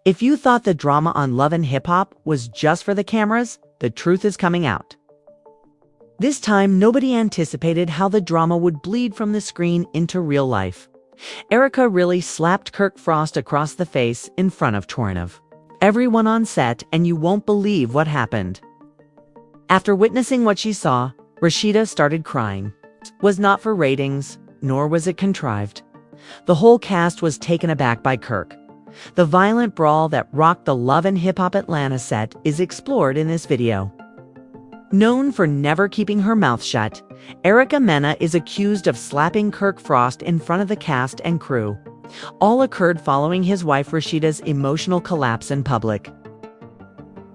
If you thought the drama on Love and Hip Hop was just for the cameras, the truth is coming out. This time, nobody anticipated how the drama would bleed from the screen into real life. Erica really slapped Kirk Frost across the face in front of Torinov. Everyone on set, and you won't believe what happened. After witnessing what she saw, Rashida started crying. It was not for ratings, nor was it contrived. The whole cast was taken aback by Kirk. The violent brawl that rocked the Love and Hip Hop Atlanta set is explored in this video. Known for never keeping her mouth shut, Erica Mena is accused of slapping Kirk Frost in front of the cast and crew. All occurred following his wife Rashida's emotional collapse in public.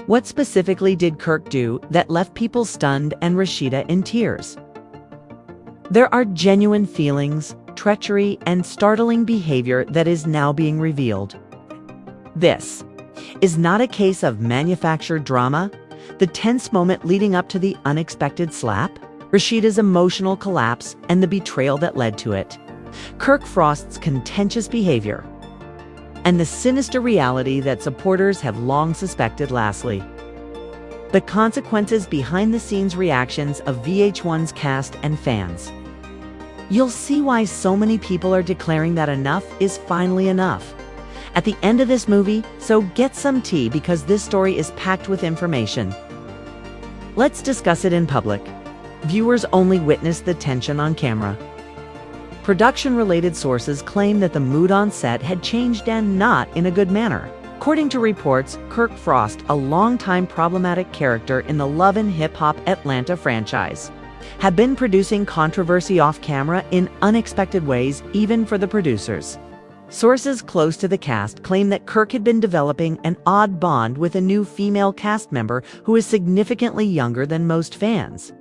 What specifically did Kirk do that left people stunned and Rashida in tears? There are genuine feelings, treachery, and startling behavior that is now being revealed. This is not a case of manufactured drama, the tense moment leading up to the unexpected slap, Rashida's emotional collapse, and the betrayal that led to it, Kirk Frost's contentious behavior, and the sinister reality that supporters have long suspected. Lastly, the consequences behind-the-scenes reactions of VH1's cast and fans. You'll see why so many people are declaring that enough is finally enough at the end of this movie, so get some tea because this story is packed with information. Let's discuss it in public. Viewers only witnessed the tension on camera. Production-related sources claim that the mood on set had changed and not in a good manner. According to reports, Kirk Frost, a longtime problematic character in the Love and Hip Hop Atlanta franchise, had been producing controversy off-camera in unexpected ways, even for the producers. Sources close to the cast claim that Kirk had been developing an odd bond with a new female cast member who is significantly younger than most fans.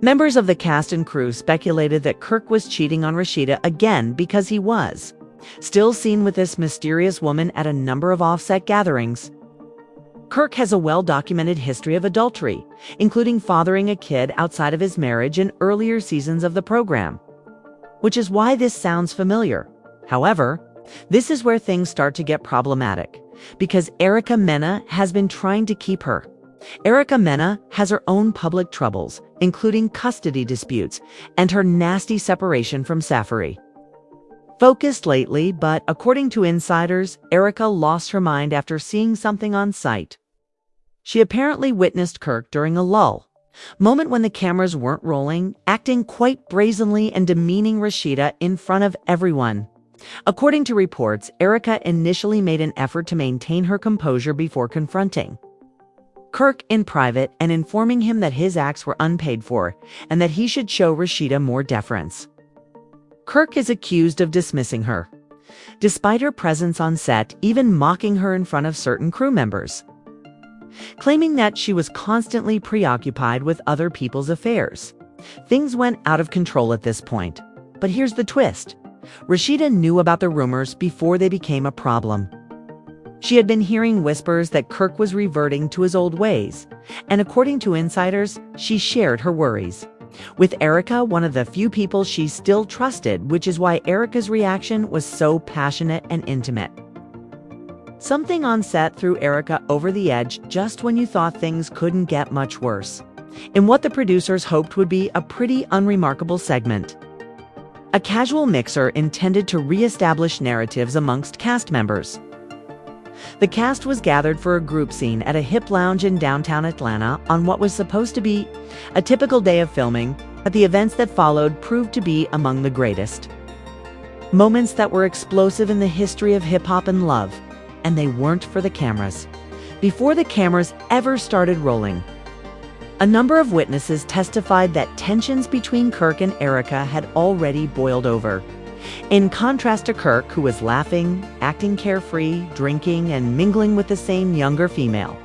Members of the cast and crew speculated that Kirk was cheating on Rashida again because he was still seen with this mysterious woman at a number of offset gatherings. Kirk has a well-documented history of adultery, including fathering a kid outside of his marriage in earlier seasons of the program, which is why this sounds familiar. However, this is where things start to get problematic, because Erica Mena has been trying to keep her. Erica Mena has her own public troubles, including custody disputes and her nasty separation from Safari. Focused lately, but according to insiders, Erica lost her mind after seeing something on site. She apparently witnessed Kirk during a lull moment when the cameras weren't rolling, acting quite brazenly and demeaning Rashida in front of everyone. According to reports, Erica initially made an effort to maintain her composure before confronting Kirk in private and informing him that his acts were unpaid for and that he should show Rashida more deference. Kirk is accused of dismissing her, despite her presence on set, even mocking her in front of certain crew members, claiming that she was constantly preoccupied with other people's affairs. Things went out of control at this point. But here's the twist. Rashida knew about the rumors before they became a problem. She had been hearing whispers that Kirk was reverting to his old ways, and according to insiders, she shared her worries with Erica, one of the few people she still trusted, which is why Erica's reaction was so passionate and intimate. Something on set threw Erica over the edge just when you thought things couldn't get much worse, in what the producers hoped would be a pretty unremarkable segment. A casual mixer intended to re-establish narratives amongst cast members. The cast was gathered for a group scene at a hip lounge in downtown Atlanta on what was supposed to be a typical day of filming, but the events that followed proved to be among the greatest. Moments that were explosive in the history of hip-hop and love, and they weren't for the cameras. Before the cameras ever started rolling, a number of witnesses testified that tensions between Kirk and Erica had already boiled over. In contrast to Kirk, who was laughing, acting carefree, drinking, and mingling with the same younger female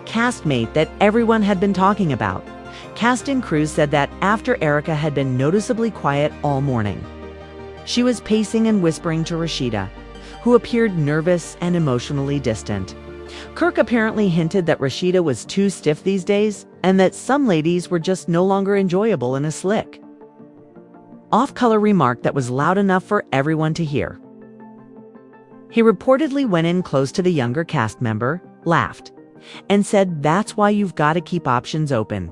castmate that everyone had been talking about, cast and crew said that after Erica had been noticeably quiet all morning, she was pacing and whispering to Rashida, who appeared nervous and emotionally distant. Kirk apparently hinted that Rashida was too stiff these days and that some ladies were just no longer enjoyable in a slick, off-color remark that was loud enough for everyone to hear. He reportedly went in close to the younger cast member, laughed, and said, "That's why you've got to keep options open."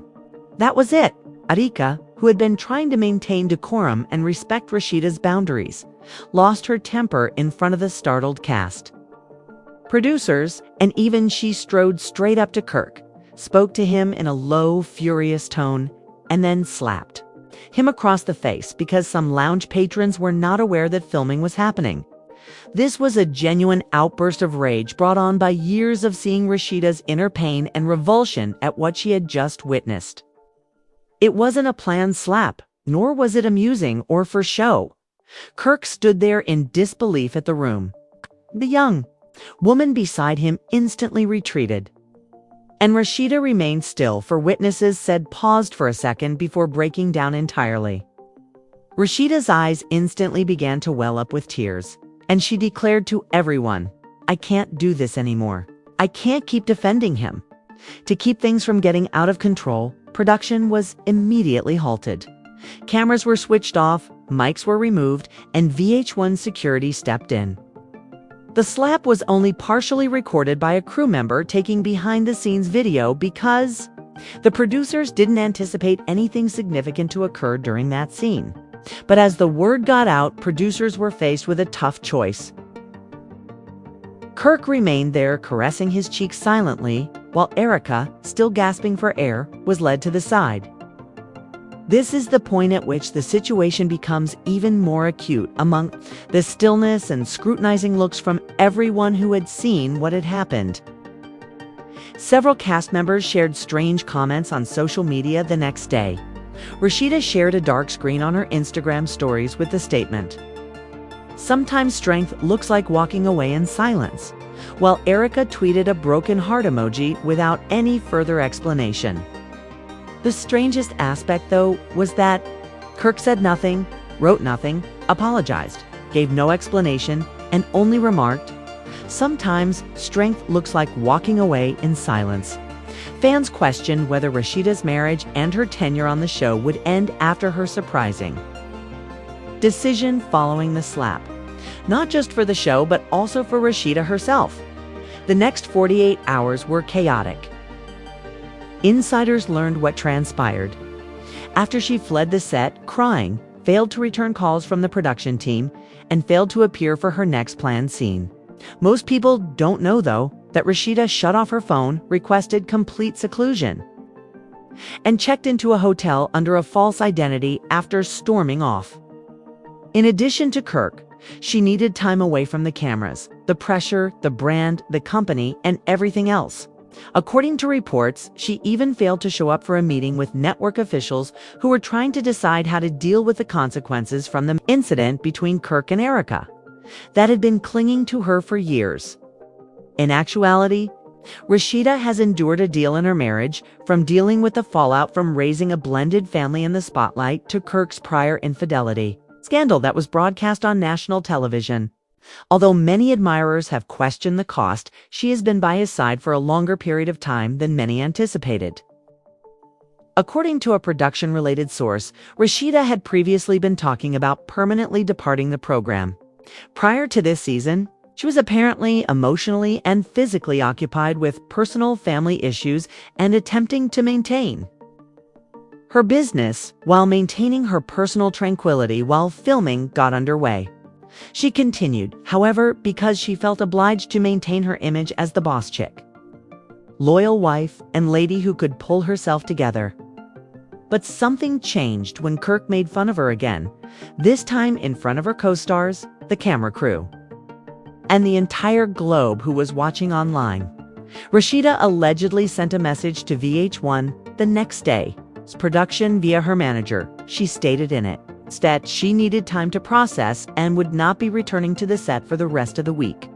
That was it. Arika, who had been trying to maintain decorum and respect Rashida's boundaries, lost her temper in front of the startled cast. Producers, and even she, strode straight up to Kirk, spoke to him in a low, furious tone, and then slapped him across the face because some lounge patrons were not aware that filming was happening. This was a genuine outburst of rage brought on by years of seeing Rashida's inner pain and revulsion at what she had just witnessed. It wasn't a planned slap, nor was it amusing or for show. Kirk stood there in disbelief at the room. The young woman beside him instantly retreated, and Rashida remained still, for witnesses said paused for a second before breaking down entirely. Rashida's eyes instantly began to well up with tears, and she declared to everyone, "I can't do this anymore. I can't keep defending him." To keep things from getting out of control, production was immediately halted. Cameras were switched off, mics were removed, and VH1 security stepped in. The slap was only partially recorded by a crew member taking behind-the-scenes video because the producers didn't anticipate anything significant to occur during that scene. But as the word got out, producers were faced with a tough choice. Kirk remained there caressing his cheek silently, while Erica, still gasping for air, was led to the side. This is the point at which the situation becomes even more acute among the stillness and scrutinizing looks from everyone who had seen what had happened. Several cast members shared strange comments on social media the next day. Rashida shared a dark screen on her Instagram stories with the statement, "Sometimes strength looks like walking away in silence," while Erica tweeted a broken heart emoji without any further explanation. The strangest aspect, though, was that Kirk said nothing, wrote nothing, apologized, gave no explanation, and only remarked, "Sometimes strength looks like walking away in silence." Fans questioned whether Rashida's marriage and her tenure on the show would end after her surprising decision following the slap, not just for the show but also for Rashida herself. The next 48 hours were chaotic. Insiders learned what transpired. After she fled the set, crying, failed to return calls from the production team, and failed to appear for her next planned scene. Most people don't know, though, that Rashida shut off her phone, requested complete seclusion, and checked into a hotel under a false identity after storming off. In addition to Kirk, she needed time away from the cameras, the pressure, the brand, the company, and everything else. According to reports, she even failed to show up for a meeting with network officials who were trying to decide how to deal with the consequences from the incident between Kirk and Erica that had been clinging to her for years. In actuality, Rashida has endured a deal in her marriage, from dealing with the fallout from raising a blended family in the spotlight to Kirk's prior infidelity scandal that was broadcast on national television. Although many admirers have questioned the cost, she has been by his side for a longer period of time than many anticipated. According to a production-related source, Rashida had previously been talking about permanently departing the program. Prior to this season, she was apparently emotionally and physically occupied with personal family issues and attempting to maintain her business while maintaining her personal tranquility while filming got underway. She continued, however, because she felt obliged to maintain her image as the boss chick, loyal wife, and lady who could pull herself together. But something changed when Kirk made fun of her again, this time in front of her co-stars, the camera crew, and the entire globe who was watching online. Rashida allegedly sent a message to VH1 the next day's production via her manager. She stated in it that she needed time to process and would not be returning to the set for the rest of the week.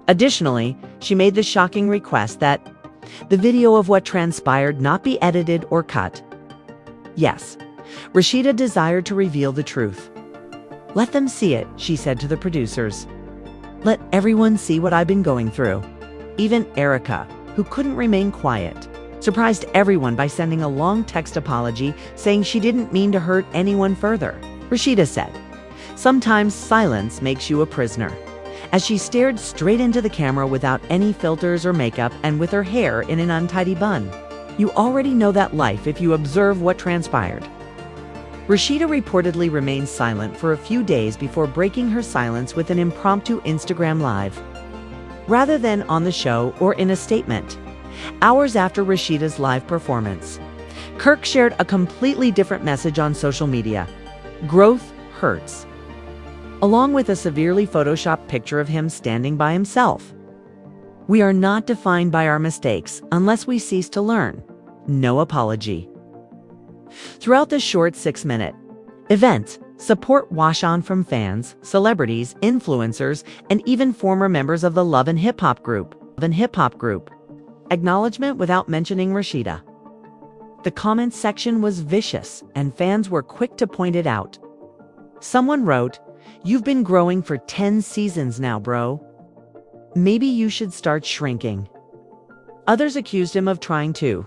Additionally, she made the shocking request that the video of what transpired not be edited or cut. Yes, Rashida desired to reveal the truth. "Let them see it," she said to the producers. "Let everyone see what I've been going through." Even Erica, who couldn't remain quiet, surprised everyone by sending a long text apology saying she didn't mean to hurt anyone further. Rashida said, "Sometimes silence makes you a prisoner." as she stared straight into the camera without any filters or makeup and with her hair in an untidy bun. You already know that life if you observe what transpired. Rashida reportedly remained silent for a few days before breaking her silence with an impromptu Instagram Live, rather than on the show or in a statement. Hours after Rashida's live performance, Kirk shared a completely different message on social media. Growth hurts, along with a severely photoshopped picture of him standing by himself. We are not defined by our mistakes unless we cease to learn. No apology. Throughout the short 6-minute event, support washed on from fans, celebrities, influencers, and even former members of the Love and Hip Hop group. Acknowledgement without mentioning Rashida. The comments section was vicious, and fans were quick to point it out. Someone wrote, "You've been growing for 10 seasons now, bro. Maybe you should start shrinking." Others accused him of trying to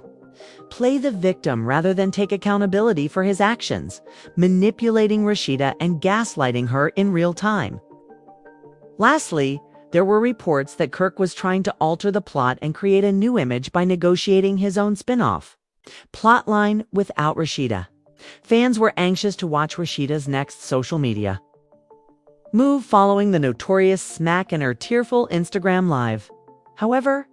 play the victim rather than take accountability for his actions, manipulating Rashida and gaslighting her in real time. Lastly, there were reports that Kirk was trying to alter the plot and create a new image by negotiating his own spin-off plotline without Rashida. Fans were anxious to watch Rashida's next social media move following the notorious smack in her tearful Instagram Live. However,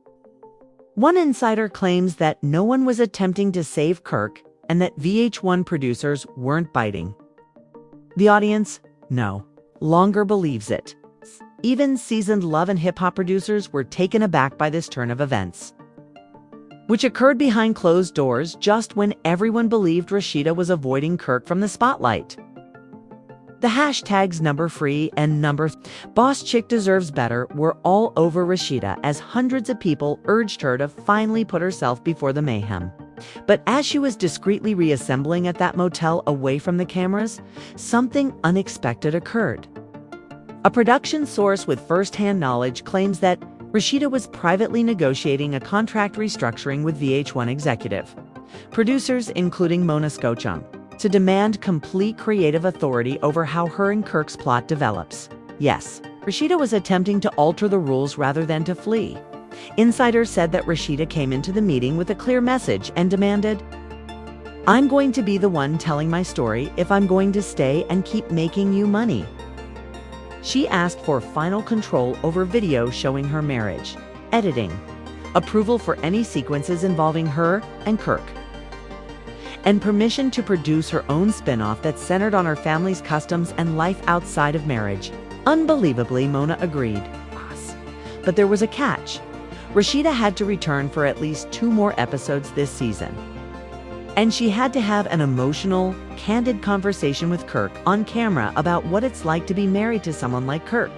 one insider claims that no one was attempting to save Kirk and that VH1 producers weren't biting. The audience, no longer believes it. Even seasoned Love and Hip Hop producers were taken aback by this turn of events, which occurred behind closed doors just when everyone believed Rashida was avoiding Kirk from the spotlight. The hashtags #free and #boss chick deserves better were all over Rashida as hundreds of people urged her to finally put herself before the mayhem. But as she was discreetly reassembling at that motel away from the cameras, something unexpected occurred. A production source with first-hand knowledge claims that Rashida was privately negotiating a contract restructuring with VH1 executive producers, including Mona Skochung, to demand complete creative authority over how her and Kirk's plot develops. Yes, Rashida was attempting to alter the rules rather than to flee. Insiders said that Rashida came into the meeting with a clear message and demanded, "I'm going to be the one telling my story if I'm going to stay and keep making you money." She asked for final control over video showing her marriage, editing, approval for any sequences involving her and Kirk, and permission to produce her own spin-off that centered on her family's customs and life outside of marriage. Unbelievably, Mona agreed. But there was a catch. Rashida had to return for at least 2 more episodes this season. And she had to have an emotional, candid conversation with Kirk on camera about what it's like to be married to someone like Kirk,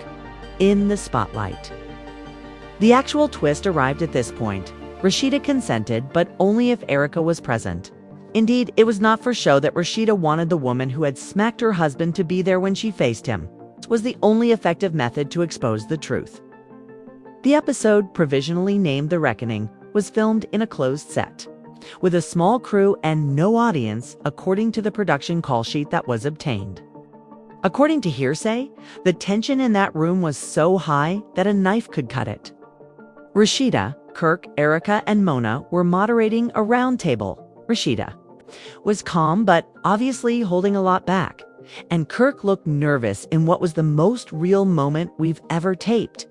in the spotlight. The actual twist arrived at this point. Rashida consented, but only if Erica was present. Indeed, it was not for show that Rashida wanted the woman who had smacked her husband to be there when she faced him. It was the only effective method to expose the truth. The episode, provisionally named The Reckoning, was filmed in a closed set, with a small crew and no audience, according to the production call sheet that was obtained. According to hearsay, the tension in that room was so high that a knife could cut it. Rashida, Kirk, Erica, and Mona were moderating a round table. Rashida was calm but obviously holding a lot back, and Kirk looked nervous in what was the most real moment we've ever taped.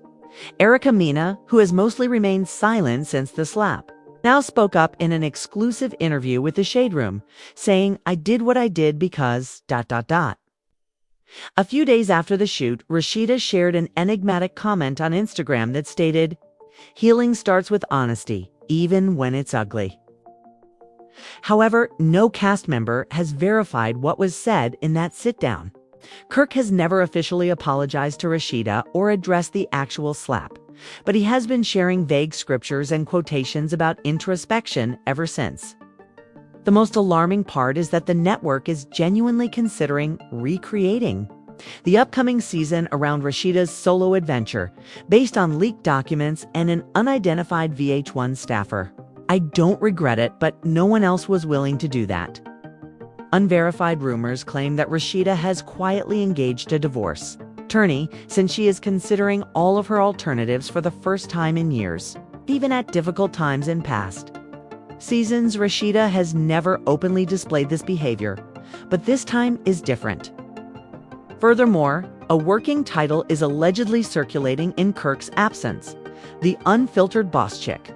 Erica Mena, who has mostly remained silent since the slap, now spoke up in an exclusive interview with the Shade Room, saying, "I did what I did because ... A few days after the shoot, Rashida shared an enigmatic comment on Instagram that stated, "Healing starts with honesty, even when it's ugly." However, no cast member has verified what was said in that sit-down. Kirk has never officially apologized to Rashida or addressed the actual slap, but he has been sharing vague scriptures and quotations about introspection ever since. The most alarming part is that the network is genuinely considering recreating the upcoming season around Rashida's solo adventure, based on leaked documents and an unidentified VH1 staffer. I don't regret it, but no one else was willing to do that. Unverified rumors claim that Rashida has quietly engaged a divorce, tourney since she is considering all of her alternatives for the first time in years, even at difficult times in past seasons. Rashida has never openly displayed this behavior, but this time is different. Furthermore, a working title is allegedly circulating in Kirk's absence, the unfiltered boss chick.